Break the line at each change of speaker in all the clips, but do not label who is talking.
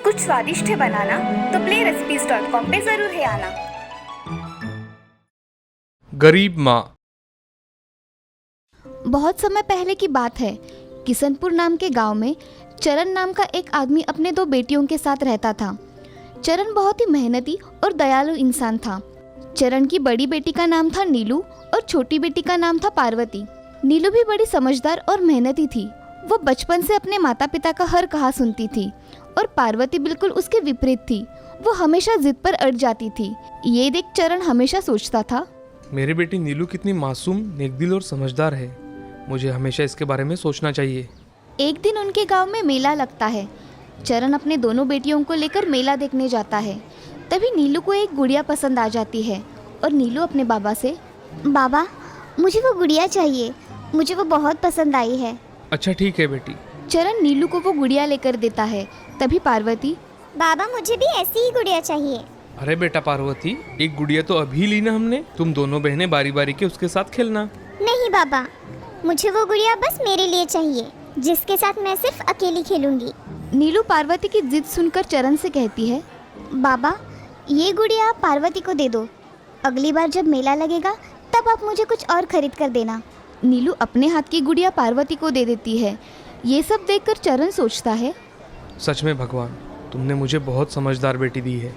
कुछ स्वादिष्ट है बनाना तो playrecipes.com पे जरूर है आना।
गरीब माँ।
बहुत समय पहले की बात है। किशनपुर नाम के गांव में चरण नाम का एक आदमी अपने 2 बेटियों के साथ रहता था। चरण बहुत ही मेहनती और दयालु इंसान था। चरण की बड़ी बेटी का नाम था नीलू और छोटी बेटी का नाम था पार्वती। नीलू भी बड़ी समझदार और मेहनती थी। वो बचपन से अपने माता पिता का हर कहा सुनती थी और पार्वती बिल्कुल उसके विपरीत थी। वो हमेशा जिद पर अड़ जाती थी। ये देख चरण हमेशा सोचता था,
मेरी बेटी नीलू कितनी मासूम, नेकदिल और समझदार है। मुझे हमेशा इसके बारे में सोचना चाहिए।
एक दिन उनके गांव में मेला लगता है। चरण अपने दोनों बेटियों को लेकर मेला देखने जाता है। तभी नीलू को एक गुड़िया पसंद आ जाती है और नीलू अपने बाबा से,
बाबा मुझे वो गुड़िया चाहिए, मुझे वो बहुत पसंद आई है।
अच्छा ठीक है बेटी।
चरण नीलू को वो गुड़िया लेकर देता है। तभी पार्वती,
बाबा मुझे भी ऐसी ही गुड़िया चाहिए।
अरे बेटा पार्वती, एक गुड़िया तो अभी ली ना हमने, तुम दोनों बहनें बारी बारी के उसके साथ खेलना।
नहीं बाबा, मुझे वो गुड़िया बस मेरे लिए चाहिए, जिसके साथ मैं सिर्फ अकेली खेलूंगी।
नीलू पार्वती की जिद सुनकर चरण से कहती है,
बाबा ये गुड़िया आप पार्वती को दे दो, अगली बार जब मेला लगेगा तब आप मुझे कुछ और खरीद कर देना।
नीलू अपने हाथ की गुड़िया पार्वती को दे देती है। ये सब देखकर चरण सोचता है,
सच में भगवान, तुमने मुझे बहुत समझदार बेटी दी है,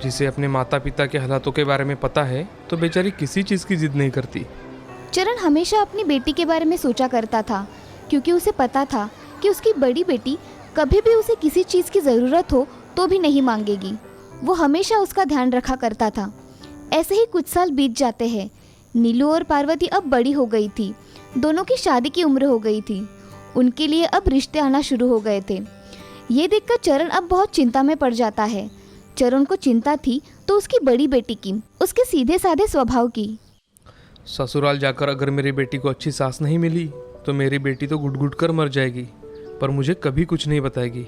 जिसे अपने माता पिता के हालातों के बारे में पता है तो बेचारी किसी चीज़ की जिद नहीं करती।
चरण हमेशा अपनी बेटी के बारे में सोचा करता था, क्योंकि उसे पता था कि उसकी बड़ी बेटी कभी भी उसे किसी चीज़ की ज़रूरत हो तो भी नहीं मांगेगी। वो हमेशा उसका ध्यान रखा करता था। ऐसे ही कुछ साल बीत जाते हैं। नीलू और पार्वती अब बड़ी हो गई थी। दोनों की शादी की उम्र हो गई थी। उनके लिए अब रिश्ते आना शुरू हो गए थे। ये देखकर चरण अब बहुत चिंता में पड़ जाता है। चरण को चिंता थी तो उसकी बड़ी बेटी की, उसके सीधे साधे स्वभाव की।
ससुराल जाकर अगर मेरी बेटी को अच्छी सास नहीं मिली तो मेरी बेटी तो घुट घुट कर मर जाएगी, पर मुझे कभी कुछ नहीं बताएगी।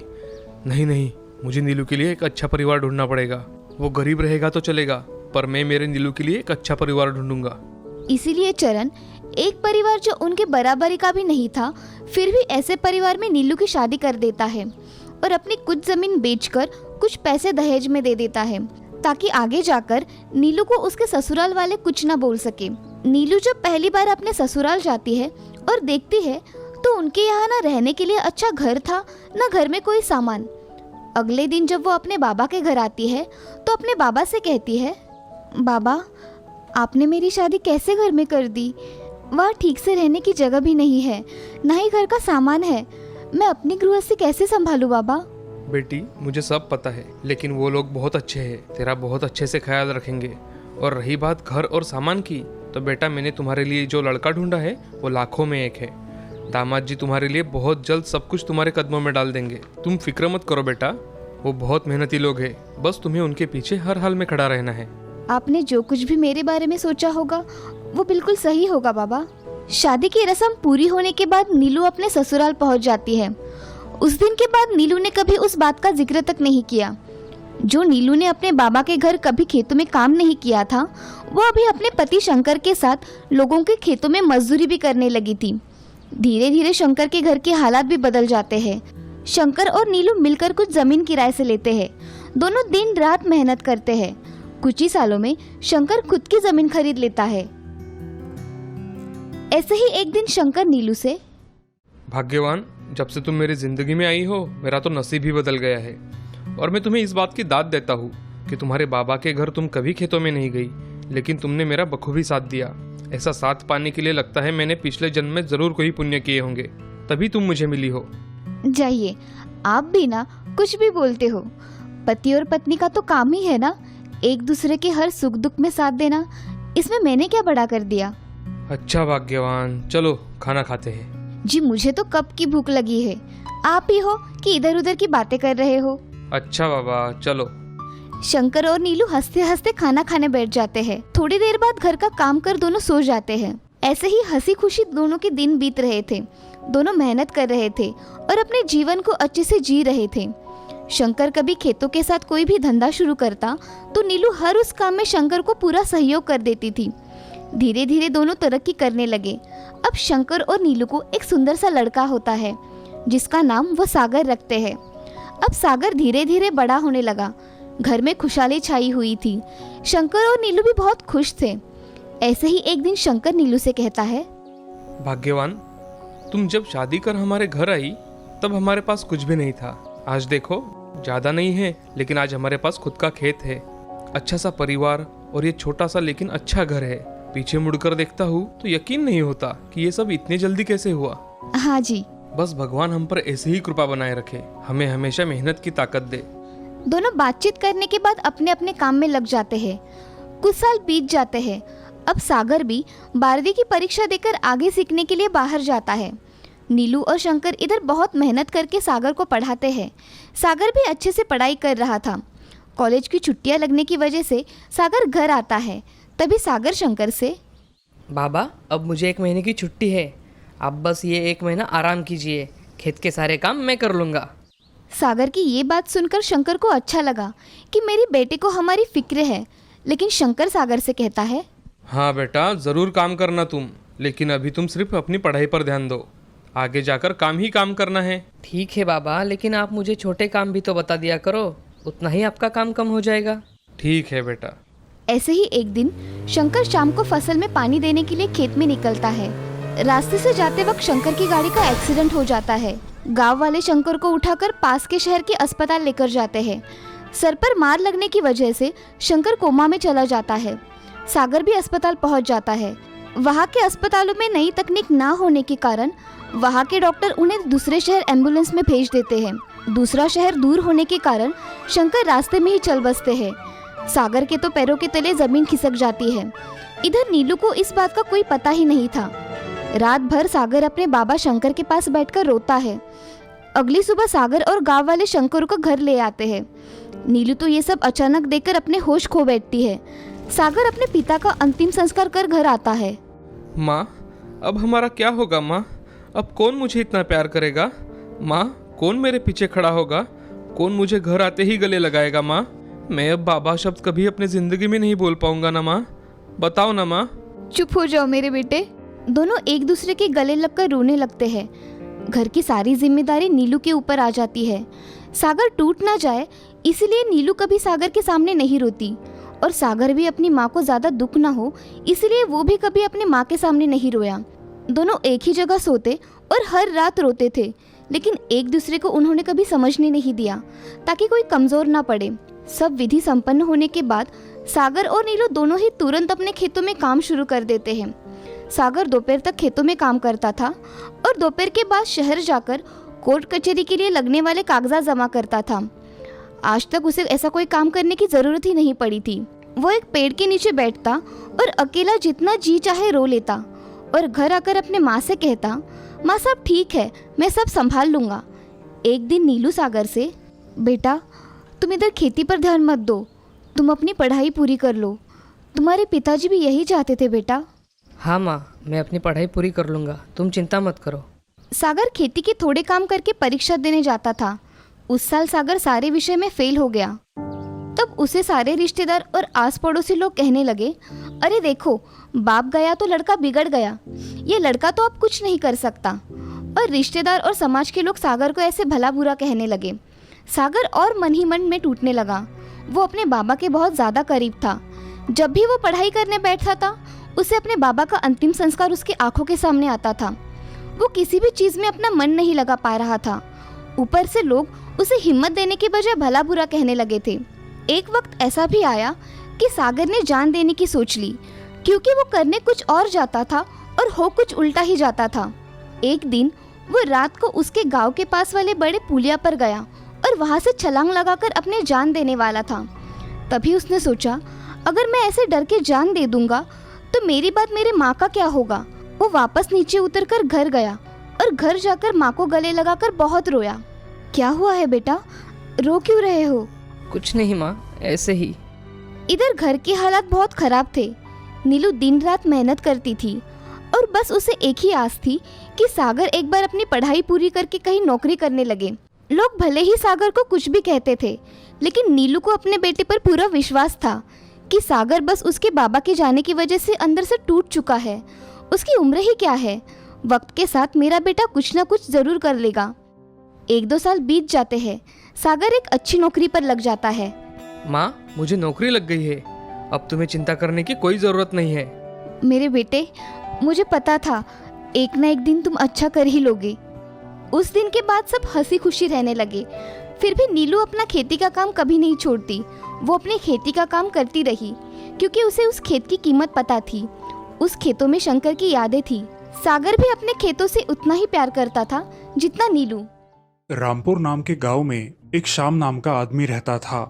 नहीं नहीं, मुझे नीलू के लिए एक अच्छा परिवार ढूंढना पड़ेगा। वो गरीब रहेगा तो चलेगा, पर मैं मेरे नीलू के लिए एक अच्छा परिवार ढूंढूंगा।
इसीलिए चरण एक परिवार जो उनके बराबरी का भी नहीं था, फिर भी ऐसे परिवार में नीलू की शादी कर देता है और अपनी कुछ जमीन बेचकर कुछ पैसे दहेज में दे देता है, ताकि आगे जाकर नीलू को उसके ससुराल वाले कुछ ना बोल सके। नीलू जब पहली बार अपने ससुराल जाती है और देखती है तो उनके यहाँ ना रहने के लिए अच्छा घर था, ना घर में कोई सामान। अगले दिन जब वो अपने बाबा के घर आती है तो अपने बाबा से कहती है, बाबा आपने मेरी शादी कैसे घर में कर दी? वहाँ ठीक से रहने की जगह भी नहीं है, ना ही घर का सामान है। मैं अपनी गृहस्थी कैसे संभालूं बाबा?
बेटी मुझे सब पता है, लेकिन वो लोग बहुत अच्छे हैं, तेरा बहुत अच्छे से ख्याल रखेंगे। और रही बात घर और सामान की, तो बेटा मैंने तुम्हारे लिए जो लड़का ढूंढा है वो लाखों में एक है। दामाद जी तुम्हारे लिए बहुत जल्द सब कुछ तुम्हारे कदमों में डाल देंगे। तुम फिक्र मत करो बेटा, वो बहुत मेहनती लोग हैं, बस तुम्हें उनके पीछे हर हाल में खड़ा रहना है।
आपने जो कुछ भी मेरे बारे में सोचा होगा वो बिल्कुल सही होगा बाबा। शादी की रस्म पूरी होने के बाद नीलू अपने ससुराल पहुंच जाती है। उस दिन के बाद नीलू ने कभी उस बात का जिक्र तक नहीं किया। जो नीलू ने अपने बाबा के घर कभी खेतों में काम नहीं किया था, वो अभी अपने पति शंकर के साथ लोगों के खेतों में मजदूरी भी करने लगी थी। धीरे धीरे शंकर के घर के हालात भी बदल जाते हैं। शंकर और नीलू मिलकर कुछ जमीन किराए से लेते हैं। दोनों दिन रात मेहनत करते हैं। कुछ ही सालों में शंकर खुद की जमीन खरीद लेता है। ऐसे ही एक दिन शंकर नीलू से,
भाग्यवान, जब से तुम मेरी जिंदगी में आई हो मेरा तो नसीब ही बदल गया है। और मैं तुम्हें इस बात की दाद देता हूँ कि तुम्हारे बाबा के घर तुम कभी खेतों में नहीं गई, लेकिन तुमने मेरा बखूबी साथ दिया। ऐसा साथ पाने के लिए लगता है मैंने पिछले जन्म में जरूर कोई पुण्य किए होंगे, तभी तुम मुझे मिली हो।
जाइए, आप भी ना कुछ भी बोलते हो। पति और पत्नी का तो काम ही है ना एक दूसरे के हर सुख दुख में साथ देना। इसमें मैंने क्या बड़ा कर दिया?
अच्छा भाग्यवान, चलो खाना खाते हैं।
जी मुझे तो कब की भूख लगी है। आप ही हो कि इधर उधर की बातें कर रहे हो?
अच्छा बाबा चलो।
शंकर और नीलू हंसते हंसते खाना खाने बैठ जाते हैं। थोड़ी देर बाद घर का काम कर दोनों सो जाते हैं। ऐसे ही हंसी खुशी दोनों के दिन बीत रहे थे। दोनों मेहनत कर रहे थे और अपने जीवन को अच्छे से जी रहे थे। शंकर कभी खेतों के साथ कोई भी धंधा शुरू करता तो नीलू हर उस काम में शंकर को पूरा सहयोग कर देती थी। धीरे धीरे दोनों तरक्की करने लगे। अब शंकर और नीलू को एक सुंदर सा लड़का होता है जिसका नाम वो सागर रखते हैं। अब सागर धीरे धीरे बड़ा होने लगा। घर में खुशहाली छाई हुई थी। शंकर और नीलू भी बहुत खुश थे। ऐसे ही एक दिन शंकर नीलू से कहता है,
भाग्यवान, तुम जब शादी कर हमारे घर आई तब हमारे पास कुछ भी नहीं था। आज देखो, ज़्यादा नहीं है लेकिन आज हमारे पास खुद का खेत है, अच्छा सा परिवार और ये छोटा सा लेकिन अच्छा घर है। पीछे मुड़कर देखता हूँ तो यकीन नहीं होता कि ये सब इतने जल्दी कैसे हुआ।
हाँ जी।
बस भगवान हम पर ऐसे ही कृपा बनाए रखे, हमें हमेशा मेहनत की ताकत दे।
दोनों बातचीत करने के बाद अपने अपने काम में लग जाते हैं। कुछ साल बीत जाते हैं। अब सागर भी 12वीं की परीक्षा देकर आगे सीखने के लिए बाहर जाता है। नीलू और शंकर इधर बहुत मेहनत करके सागर को पढ़ाते हैं। सागर भी अच्छे से पढ़ाई कर रहा था। कॉलेज की छुट्टियां लगने की वजह से सागर घर आता है। तभी सागर शंकर से,
बाबा, अब मुझे 1 महीने की छुट्टी है, आप बस ये 1 महीना आराम कीजिए, खेत के सारे काम मैं कर लूँगा।
सागर की ये बात सुनकर शंकर को अच्छा लगा कि मेरे बेटे को हमारी फिक्र है। लेकिन शंकर सागर से कहता है,
हाँ बेटा, ज़रूर काम करना तुम, लेकिन अभी तुम सिर्फ अपनी पढ़ाई पर ध्यान दो। आगे जाकर काम ही काम करना है।
ठीक है बाबा, लेकिन आप मुझे छोटे काम भी तो बता दिया करो, उतना ही आपका काम कम हो जाएगा।
ठीक है बेटा।
ऐसे ही एक दिन शंकर शाम को फसल में पानी देने के लिए खेत में निकलता है। रास्ते से जाते वक्त शंकर की गाड़ी का एक्सीडेंट हो जाता है। गांव वाले शंकर को उठाकर पास के शहर के अस्पताल लेकर जाते हैं। सर पर मार लगने की वजह से शंकर कोमा में चला जाता है। सागर भी अस्पताल पहुंच जाता है। वहां के अस्पतालों में नई तकनीक ना होने के कारण वहां के डॉक्टर उन्हें दूसरे शहर एम्बुलेंस में भेज देते हैं। दूसरा शहर दूर होने के कारण शंकर रास्ते में ही चल बसते हैं। सागर के तो पैरों के तले जमीन खिसक जाती है। इधर नीलू को इस बात का कोई पता ही नहीं था। रात भर सागर अपने बाबा शंकर के पास बैठकर रोता है। अगली सुबह सागर और गांव वाले शंकर को घर ले आते हैं। नीलू तो ये सब अचानक देखकर अपने होश खो बैठती है। सागर अपने पिता का अंतिम संस्कार कर घर आता है।
माँ, अब हमारा क्या होगा माँ? अब कौन मुझे इतना प्यार करेगा? माँ, कौन मेरे पीछे खड़ा होगा? कौन मुझे घर आते ही गले लगाएगा? माँ, मैं अब बाबा शब्द कभी अपनी जिंदगी में नहीं बोल पाऊंगा ना माँ? बताओ ना माँ।
चुप हो जाओ मेरे बेटे। दोनों एक दूसरे के गले लगकर रोने लगते हैं। घर की सारी जिम्मेदारी नीलू के ऊपर आ जाती है। सागर टूट ना जाए इसलिए नीलू कभी सागर के सामने नहीं रोती, और सागर भी अपनी माँ को ज़्यादा दुख ना हो इसलिए वो भी कभी अपनी माँ के सामने नहीं रोया। दोनों एक ही जगह सोते और हर रात रोते थे, लेकिन एक दूसरे को उन्होंने कभी समझने नहीं दिया ताकि कोई कमज़ोर ना पड़े। सब विधि संपन्न होने के बाद सागर और नीलू दोनों ही तुरंत अपने खेतों में काम शुरू कर देते हैं। सागर दोपहर तक खेतों में काम करता था और दोपहर के बाद शहर जाकर कोर्ट कचहरी के लिए लगने वाले कागजात जमा करता था। आज तक उसे ऐसा कोई काम करने की ज़रूरत ही नहीं पड़ी थी। वो एक पेड़ के नीचे बैठता और अकेला जितना जी चाहे रो लेता और घर आकर अपने माँ से कहता, माँ सब ठीक है, मैं सब संभाल लूँगा। एक दिन नीलू सागर से, बेटा तुम इधर खेती पर ध्यान मत दो, तुम अपनी पढ़ाई पूरी कर लो। तुम्हारे पिताजी भी यही चाहते थे बेटा।
हाँ माँ, मैं अपनी पढ़ाई पूरी कर लूँगा, तुम चिंता मत करो।
सागर खेती के थोड़े काम करके परीक्षा देने जाता था। उस साल सागर सारे विषय में फेल हो गया। तब उसे सारे रिश्तेदार और आस पड़ोसी लोग कहने लगे, अरे देखो, बाप गया तो लड़का बिगड़ गया, ये लड़का तो अब कुछ नहीं कर सकता। और रिश्तेदार और समाज के लोग सागर को ऐसे भला बुरा कहने लगे। सागर और मन ही मन में टूटने लगा। वो अपने बाबा के बहुत ज़्यादा करीब था। जब भी वो पढ़ाई करने बैठता था उसे अपने बाबा का अंतिम संस्कार उसकी आंखों के सामने आता था। वो किसी भी चीज़ में अपना मन नहीं लगा पा रहा था। ऊपर से लोग उसे हिम्मत देने के बजाय भला बुरा कहने लगे थे। एक वक्त ऐसा भी आया कि सागर ने जान देने की सोच ली, क्योंकि वो करने कुछ और जाता था और हो कुछ उल्टा ही जाता था। एक दिन वो रात को उसके गांव के पास वाले बड़े पुलिया पर गया और वहां से छलांग लगाकर अपने जान देने वाला था। तभी उसने सोचा, अगर मैं ऐसे डर के जान दे दूंगा तो मेरी बात मेरे माँ का क्या होगा। वो वापस नीचे उतरकर घर गया और घर जाकर माँ को गले लगाकर बहुत रोया। क्या हुआ है बेटा, रो क्यों रहे हो?
कुछ नहीं माँ, ऐसे ही।
इधर घर के हालात बहुत खराब थे। नीलू दिन रात मेहनत करती थी और बस उसे एक ही आस थी कि सागर एक बार अपनी पढ़ाई पूरी करके कहीं नौकरी करने लगे। लोग भले ही सागर को कुछ भी कहते थे, लेकिन नीलू को अपने बेटे पर पूरा विश्वास था कि सागर बस उसके बाबा के जाने की वजह से अंदर से टूट चुका है। उसकी उम्र ही क्या है, वक्त के साथ मेरा बेटा कुछ ना कुछ ज़रूर कर लेगा। 1-2 साल बीत जाते हैं, सागर एक अच्छी नौकरी पर लग जाता है।
माँ, मुझे नौकरी लग गई है, अब तुम्हें चिंता करने की कोई ज़रूरत नहीं है।
मेरे बेटे, मुझे पता था एक ना एक दिन तुम अच्छा कर ही लोगे। उस दिन के बाद सब हंसी खुशी रहने लगे। फिर भी नीलू अपना खेती का काम कभी नहीं छोड़ती। वो अपनी खेती का काम करती रही क्योंकि उसे उस खेत की कीमत पता थी। उस खेतों में शंकर की यादें थी। सागर भी अपने खेतों से उतना ही प्यार करता था जितना नीलू।
रामपुर नाम के गांव में एक श्याम नाम का आदमी रहता था।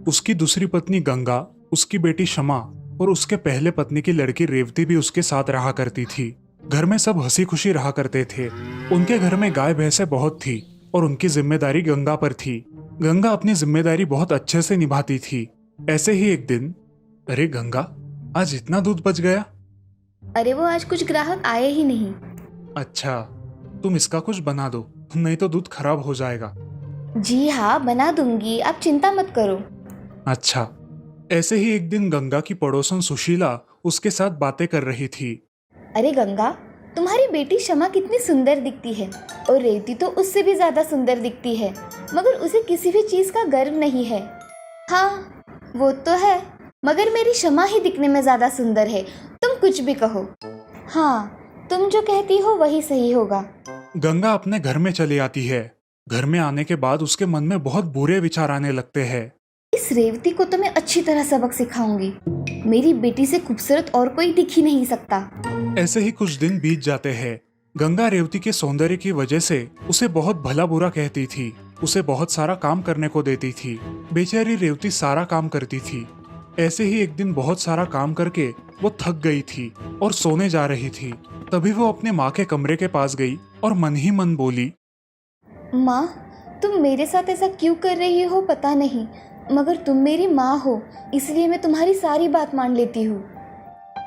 उसकी दूसरी पत्नी गंगा, उसकी बेटी शमा और उसके पहले पत्नी की लड़की रेवती भी उसके साथ रहा करती थी। घर में सब हंसी खुशी रहा करते थे। उनके घर में गाय भैंसें बहुत थी और उनकी जिम्मेदारी गंगा पर थी। गंगा अपनी जिम्मेदारी बहुत अच्छे से निभाती थी। ऐसे ही एक दिन, अरे गंगा, आज इतना दूध बच गया?
अरे वो आज कुछ ग्राहक आए ही नहीं।
अच्छा, तुम इसका कुछ बना दो, नहीं तो दूध खराब हो जाएगा।
जी हाँ, बना दूंगी, आप चिंता मत करो।
अच्छा। ऐसे ही एक दिन गंगा की पड़ोसन सुशीला उसके साथ बातें कर रही थी।
अरे गंगा, तुम्हारी बेटी शमा कितनी सुंदर दिखती है और रेवती तो उससे भी ज्यादा सुंदर दिखती है, मगर उसे किसी भी चीज का गर्व नहीं है। हाँ, वो तो है, मगर मेरी शमा ही दिखने में ज्यादा सुंदर है। तुम कुछ भी कहो। हाँ, तुम जो कहती हो वही सही होगा।
गंगा अपने घर में चली आती है। घर में आने के बाद उसके मन में बहुत बुरे विचार आने लगते हैं।
इस रेवती को तो मैं अच्छी तरह सबक सिखाऊंगी। मेरी बेटी से खूबसूरत और कोई दिख ही नहीं सकता।
ऐसे ही कुछ दिन बीत जाते हैं। गंगा रेवती के सौंदर्य की वजह से उसे बहुत भला बुरा कहती थी। उसे बहुत सारा काम करने को देती थी। बेचारी रेवती सारा काम करती थी। ऐसे ही एक दिन बहुत सारा काम करके वो थक गई थी और सोने जा रही थी। तभी वो अपने माँ के कमरे के पास गई और मन ही मन बोली,
माँ, तुम मेरे साथ ऐसा क्यों कर रही हो पता नहीं, मगर तुम मेरी माँ हो, इसलिए मैं तुम्हारी सारी बात मान लेती हूँ।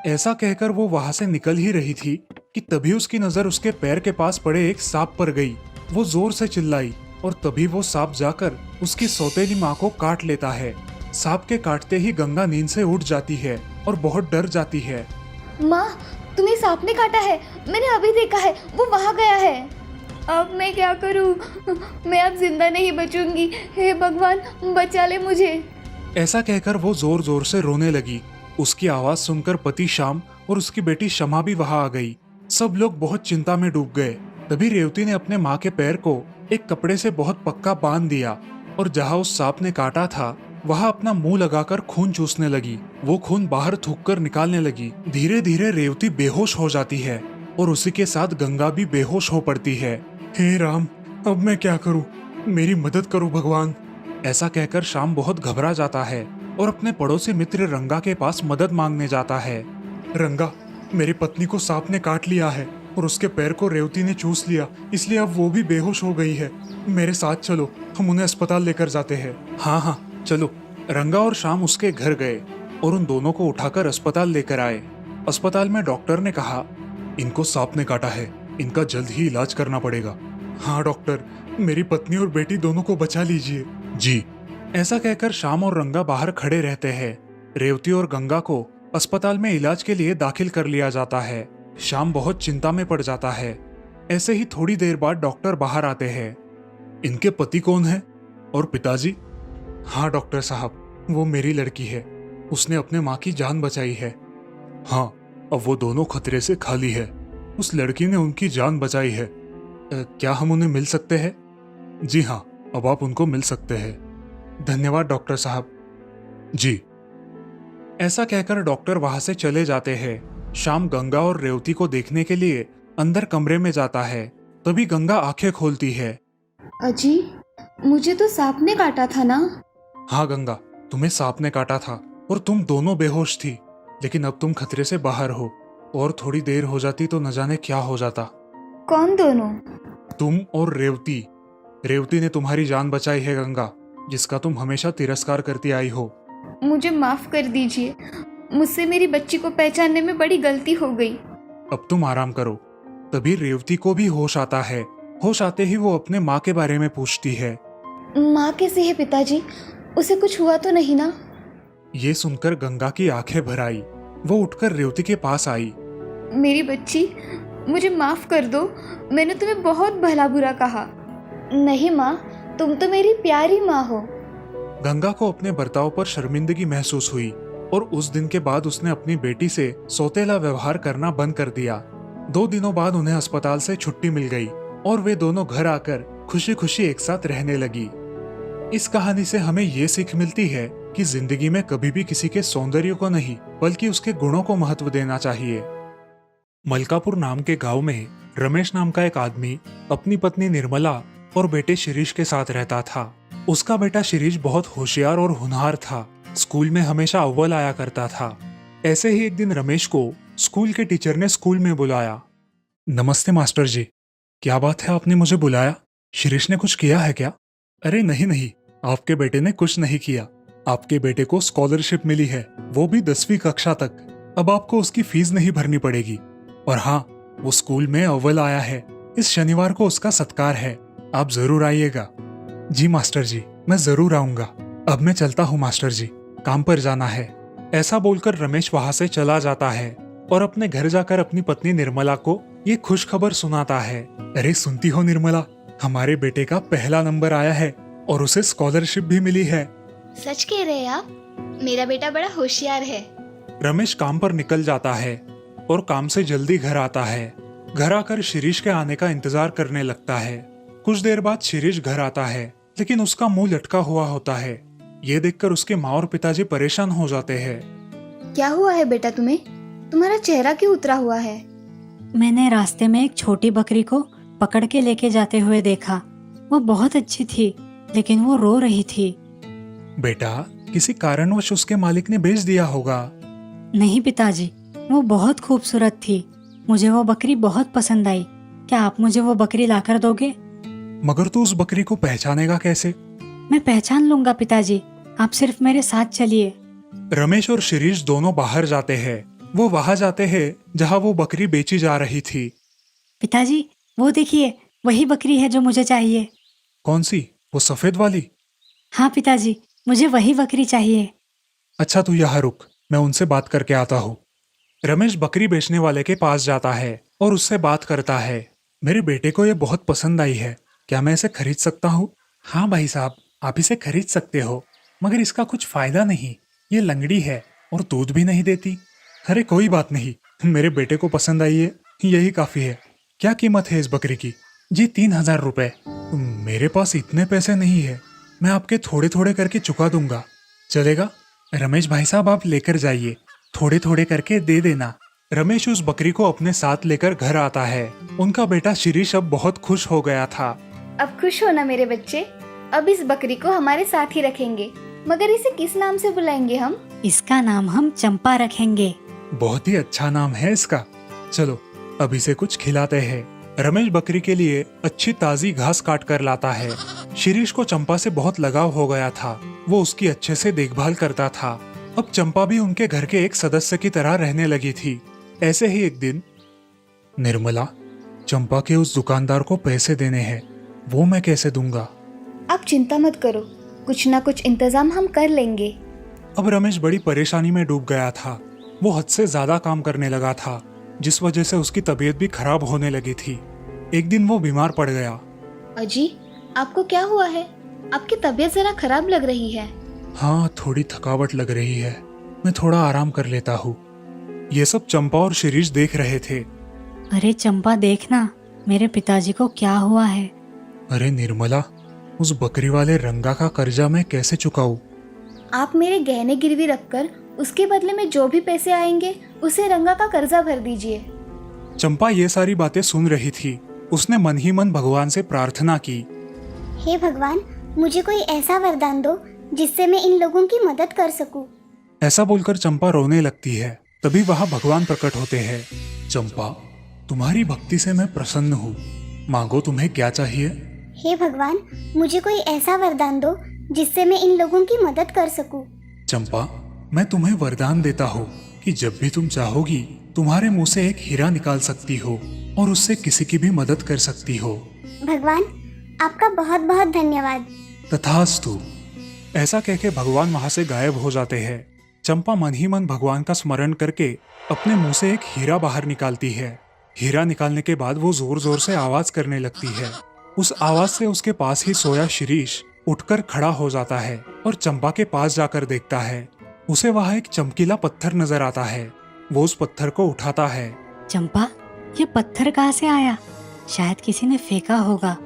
ऐसा कहकर वो वहां से निकल ही रही थी कि तभी उसकी नजर उसके पैर के पास पड़े एक सांप पर गई। वो जोर से चिल्लाई और तभी वो सांप जाकर उसकी सौतेली माँ को काट लेता है। सांप के काटते ही गंगा नींद से उठ जाती है और बहुत डर जाती है।
माँ, तुम्हें सांप ने काटा है, मैंने अभी देखा है, वो वहाँ गया है। अब मैं क्या करूँ? मैं अब जिंदा नहीं बचूंगी। हे भगवान, बचा ले मुझे।
ऐसा कहकर वो जोर जोर से रोने लगी। उसकी आवाज सुनकर पति श्याम और उसकी बेटी शमा भी वहां आ गई। सब लोग बहुत चिंता में डूब गए। तभी रेवती ने अपने माँ के पैर को एक कपड़े से बहुत पक्का बांध दिया और जहाँ उस सांप ने काटा था वहां अपना मुंह लगाकर खून चूसने लगी। वो खून बाहर थूककर निकालने लगी। धीरे धीरे रेवती बेहोश हो जाती है और उसी के साथ गंगा भी बेहोश हो पड़ती है। हे राम, अब मैं क्या करूं? मेरी मदद करो भगवान। ऐसा कहकर श्याम बहुत घबरा जाता है और अपने पड़ोसी मित्र रंगा के पास मदद मांगने जाता है। रंगा, मेरी पत्नी को सांप ने काट लिया है और उसके पैर को रेवती ने चूस लिया, इसलिए अब वो भी बेहोश हो गई है। मेरे साथ चलो, हम उन्हें अस्पताल लेकर जाते हैं। हाँ हाँ चलो। रंगा और श्याम उसके घर गए और उन दोनों को उठाकर अस्पताल लेकर आए। अस्पताल में डॉक्टर ने कहा, इनको सांप ने काटा है, इनका जल्द ही इलाज करना पड़ेगा। हाँ डॉक्टर, मेरी पत्नी और बेटी दोनों को बचा लीजिए। जी। ऐसा कहकर श्याम और रंगा बाहर खड़े रहते हैं। रेवती और गंगा को अस्पताल में इलाज के लिए दाखिल कर लिया जाता है। श्याम बहुत चिंता में पड़ जाता है। ऐसे ही थोड़ी देर बाद डॉक्टर बाहर आते हैं। इनके पति कौन है और पिताजी? हाँ डॉक्टर साहब, वो मेरी लड़की है, उसने अपने माँ की जान बचाई है। हाँ, अब वो दोनों खतरे से खाली है, उस लड़की ने उनकी जान बचाई है। क्या हम उन्हें मिल सकते हैं? जी हाँ, अब आप उनको मिल सकते हैं। धन्यवाद डॉक्टर साहब। जी। ऐसा कहकर डॉक्टर वहां से चले जाते हैं। शाम गंगा और रेवती को देखने के लिए अंदर कमरे में जाता है। तभी गंगा आंखें खोलती है।
अजी, मुझे तो सांप ने काटा था ना?
हाँ गंगा, तुम्हें सांप ने काटा था और तुम दोनों बेहोश थी, लेकिन अब तुम खतरे से बाहर हो। और थोड़ी देर हो जाती तो न जाने क्या हो जाता।
कौन दोनों?
तुम और रेवती। रेवती ने तुम्हारी जान बचाई है गंगा, जिसका तुम हमेशा तिरस्कार करती आई हो।
मुझे माफ कर दीजिए, मुझसे मेरी बच्ची को पहचानने में बड़ी गलती हो गई।
अब तुम आराम करो। तभी रेवती को भी होश आता है। होश आते ही वो अपने माँ के बारे में पूछती है।
माँ कैसी है पिताजी? उसे कुछ हुआ तो नहीं ना?
ये सुनकर गंगा की आंखें भर आई। वो उठकर रेवती के पास आई।
मेरी बच्ची, मुझे माफ़ कर दो, मैंने तुम्हें बहुत भला बुरा कहा। नहीं माँ, तुम तो मेरी प्यारी माँ हो।
गंगा को अपने बर्ताव पर शर्मिंदगी महसूस हुई और उस दिन के बाद उसने अपनी बेटी से सौतेला व्यवहार करना बंद कर दिया। 2 दिनों बाद उन्हें अस्पताल से छुट्टी मिल गई और वे दोनों घर आकर खुशी खुशी एक साथ रहने लगी। इस कहानी से हमें ये सीख मिलती है कि जिंदगी में कभी भी किसी के सौंदर्य को नहीं बल्कि उसके गुणों को महत्व देना चाहिए। मलकापुर नाम के गांव में रमेश नाम का एक आदमी अपनी पत्नी निर्मला और बेटे शिरीष के साथ रहता था। उसका बेटा शिरीष बहुत होशियार और होनहार था। स्कूल में हमेशा अव्वल आया करता था। ऐसे ही एक दिन रमेश को स्कूल के टीचर ने स्कूल में बुलाया। नमस्ते मास्टर जी, क्या बात है, आपने मुझे बुलाया? शिरीष ने कुछ किया है क्या? अरे नहीं नहीं, आपके बेटे ने कुछ नहीं किया। आपके बेटे को स्कॉलरशिप मिली है, वो भी 10वीं कक्षा तक। अब आपको उसकी फीस नहीं भरनी पड़ेगी। और हाँ, वो स्कूल में अव्वल आया है। इस शनिवार को उसका सत्कार है, आप जरूर आइएगा। जी मास्टर जी, मैं जरूर आऊंगा। अब मैं चलता हूँ मास्टर जी, काम पर जाना है। ऐसा बोलकर रमेश वहां से चला जाता है और अपने घर जाकर अपनी पत्नी निर्मला को ये खुश खबर सुनाता है। अरे सुनती हो निर्मला, हमारे बेटे का पहला नंबर आया है और उसे स्कॉलरशिप भी मिली है।
सच कह रहे हैं आप? मेरा बेटा बड़ा होशियार है।
रमेश काम पर निकल जाता है और काम से जल्दी घर आता है। घर आकर शिरीष के आने का इंतजार करने लगता है। कुछ देर बाद शिरीष घर आता है, लेकिन उसका मुंह लटका हुआ होता है। ये देखकर उसके माँ और पिताजी परेशान हो जाते हैं।
क्या हुआ है बेटा तुम्हें? तुम्हारा चेहरा क्यों उतरा हुआ है?
मैंने रास्ते में एक छोटी बकरी को पकड़ के लेके जाते हुए देखा। वो बहुत अच्छी थी, लेकिन वो रो रही थी।
बेटा, किसी कारणवश उसके मालिक ने बेच दिया होगा।
नहीं पिताजी, वो बहुत खूबसूरत थी। मुझे वो बकरी बहुत पसंद आई। क्या आप मुझे वो बकरी लाकर दोगे?
मगर तू उस बकरी को पहचानेगा कैसे?
मैं पहचान लूंगा पिताजी, आप सिर्फ मेरे साथ चलिए।
रमेश और शिरीष दोनों बाहर जाते हैं। वो वहां जाते हैं जहां वो बकरी बेची जा रही थी।
पिताजी, वो देखिए, वही बकरी है जो मुझे चाहिए।
कौन सी? वो सफेद वाली?
हाँ पिताजी, मुझे वही बकरी चाहिए।
अच्छा, तू यहाँ रुक, मैं उनसे बात करके आता हूँ। रमेश बकरी बेचने वाले के पास जाता है और उससे बात करता है। मेरे बेटे को ये बहुत पसंद आई है, क्या मैं इसे खरीद सकता हूँ? हाँ भाई साहब, आप इसे खरीद सकते हो, मगर इसका कुछ फायदा नहीं। ये लंगड़ी है और दूध भी नहीं देती। अरे कोई बात नहीं, मेरे बेटे को पसंद आई है, यही काफी है। क्या कीमत है इस बकरी की? जी 3000 रुपए। मेरे पास इतने पैसे नहीं है, मैं आपके थोड़े थोड़े करके चुका दूंगा, चलेगा? रमेश भाई साहब, आप लेकर जाइए, थोड़े थोड़े करके दे देना। रमेश उस बकरी को अपने साथ लेकर घर आता है। उनका बेटा शिरीष अब बहुत खुश हो गया था।
अब खुश हो ना मेरे बच्चे? अब इस बकरी को हमारे साथ ही रखेंगे, मगर इसे किस नाम से बुलाएंगे हम?
इसका नाम हम चंपा रखेंगे।
बहुत ही अच्छा नाम है इसका। चलो अब इसे कुछ खिलाते हैं। रमेश बकरी के लिए अच्छी ताजी घास काट कर लाता है। शिरीष को चंपा से बहुत लगाव हो गया था। वो उसकी अच्छे से देखभाल करता था। अब चंपा भी उनके घर के एक सदस्य की तरह रहने लगी थी। ऐसे ही एक दिन, निर्मला, चंपा के उस दुकानदार को पैसे देने हैं, वो मैं कैसे दूंगा?
आप चिंता मत करो, कुछ ना कुछ इंतजाम हम कर लेंगे।
अब रमेश बड़ी परेशानी में डूब गया था। वो हद से ज्यादा काम करने लगा था, जिस वजह से उसकी तबीयत भी खराब होने लगी थी। एक दिन वो बीमार पड़ गया।
अजी, आपको क्या हुआ है? आपकी तबीयत जरा खराब लग रही है।
हाँ, थोड़ी थकावट लग रही है, मैं थोड़ा आराम कर लेता हूँ। ये सब चंपा और शिरीष देख रहे थे।
अरे चंपा, देखना मेरे पिताजी को क्या हुआ है।
अरे निर्मला, उस बकरी वाले रंगा का कर्जा मैं कैसे चुकाऊं?
आप मेरे गहने गिरवी रखकर उसके बदले में जो भी पैसे आएंगे उसे रंगा का कर्जा भर दीजिए।
चंपा ये सारी बातें सुन रही थी। उसने मन ही मन भगवान से प्रार्थना की।
हे भगवान, मुझे कोई ऐसा वरदान दो जिससे मैं इन लोगों की मदद कर सकूं।
ऐसा बोलकर चंपा रोने लगती है। तभी वहाँ भगवान प्रकट होते हैं। चंपा, तुम्हारी भक्ति से मैं प्रसन्न हूँ, मांगो तुम्हें क्या चाहिए।
हे भगवान, मुझे कोई ऐसा वरदान दो जिससे मैं इन लोगों की मदद कर सकूं।
चंपा, मैं तुम्हें वरदान देता हूँ कि जब भी तुम चाहोगी तुम्हारे मुंह से एक हीरा निकाल सकती हो और उससे किसी की भी मदद कर सकती हो।
भगवान, आपका बहुत बहुत धन्यवाद।
तथास्तु। ऐसा कहके भगवान वहां से गायब हो जाते हैं। चंपा मन ही मन भगवान का स्मरण करके अपने मुंह से एक हीरा बाहर निकालती है। हीरा निकालने के बाद वो जोर जोर से आवाज करने लगती है। उस आवाज से उसके पास ही सोया शिरीष उठकर खड़ा हो जाता है और चंपा के पास जाकर देखता है। उसे वहां एक चमकीला पत्थर नजर आता है। वो उस पत्थर को उठाता है।
चंपा, ये पत्थर कहाँ से आया? शायद किसी ने फेंका होगा।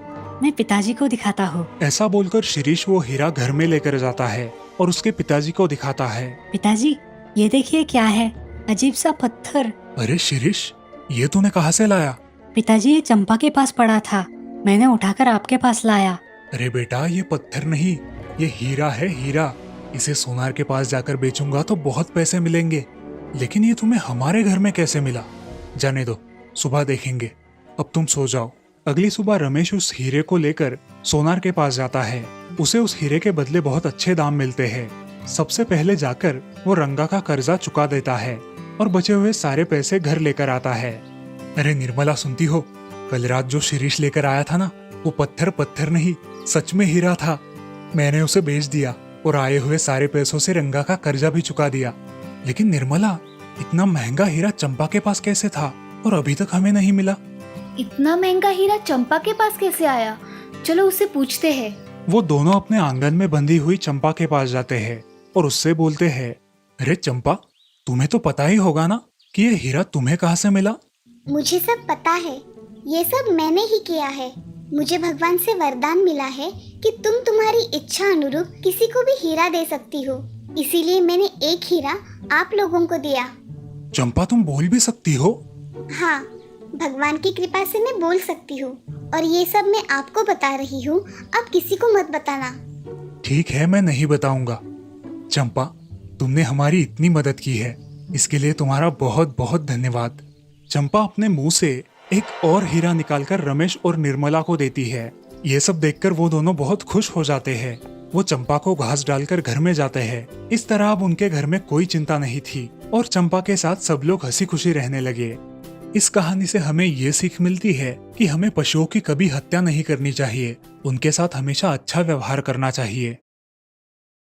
मैं पिताजी को दिखाता हूँ।
ऐसा बोलकर शिरीष वो हीरा घर में लेकर जाता है और उसके पिताजी को दिखाता है।
पिताजी, ये देखिए क्या है, अजीब सा पत्थर।
अरे शिरीष, ये तूने कहाँ से लाया?
पिताजी, ये चंपा के पास पड़ा था, मैंने उठाकर आपके पास लाया।
अरे बेटा, ये पत्थर नहीं, ये हीरा है, हीरा। इसे सोनार के पास जाकर बेचूंगा तो बहुत पैसे मिलेंगे, लेकिन ये तुम्हें हमारे घर में कैसे मिला? जाने दो, सुबह देखेंगे। अब तुम सो जाओ। अगली सुबह रमेश उस हीरे को लेकर सोनार के पास जाता है। उसे उस हीरे के बदले बहुत अच्छे दाम मिलते हैं। सबसे पहले जाकर वो रंगा का कर्जा चुका देता है और बचे हुए सारे पैसे घर लेकर आता है। अरे निर्मला, सुनती हो? कल रात जो शिरीष लेकर आया था ना, वो पत्थर नहीं, सच में हीरा था। मैंने उसे बेच दिया और आए हुए सारे पैसों से रंगा का कर्जा भी चुका दिया। लेकिन निर्मला, इतना महंगा हीरा चंपा के पास कैसे था और अभी तक हमें नहीं मिला?
इतना महंगा हीरा चंपा के पास कैसे आया? चलो उससे पूछते हैं।
वो दोनों अपने आंगन में बंधी हुई चंपा के पास जाते हैं और उससे बोलते हैं, अरे चंपा, तुम्हें तो पता ही होगा ना कि ये हीरा तुम्हें कहाँ से मिला?
मुझे सब पता है, ये सब मैंने ही किया है। मुझे भगवान से वरदान मिला है कि तुम तुम्हारी इच्छा अनुरूप किसी को भी हीरा दे सकती हो, इसीलिए मैंने एक हीरा आप लोगों को दिया।
चंपा, तुम बोल भी सकती हो?
हाँ, भगवान की कृपा से मैं बोल सकती हूँ और ये सब मैं आपको बता रही हूँ, आप किसी को मत बताना।
ठीक है, मैं नहीं बताऊंगा। चंपा, तुमने हमारी इतनी मदद की है, इसके लिए तुम्हारा बहुत बहुत धन्यवाद। चंपा अपने मुंह से एक और हीरा निकालकर रमेश और निर्मला को देती है। ये सब देखकर वो दोनों बहुत खुश हो जाते हैं। वो चंपा को घास डालकर घर में जाते हैं। इस तरह अब उनके घर में कोई चिंता नहीं थी और चंपा के साथ सब लोग हंसी खुशी रहने लगे। इस कहानी से हमें ये सीख मिलती है कि हमें पशुओं की कभी हत्या नहीं करनी चाहिए, उनके साथ हमेशा अच्छा व्यवहार करना चाहिए।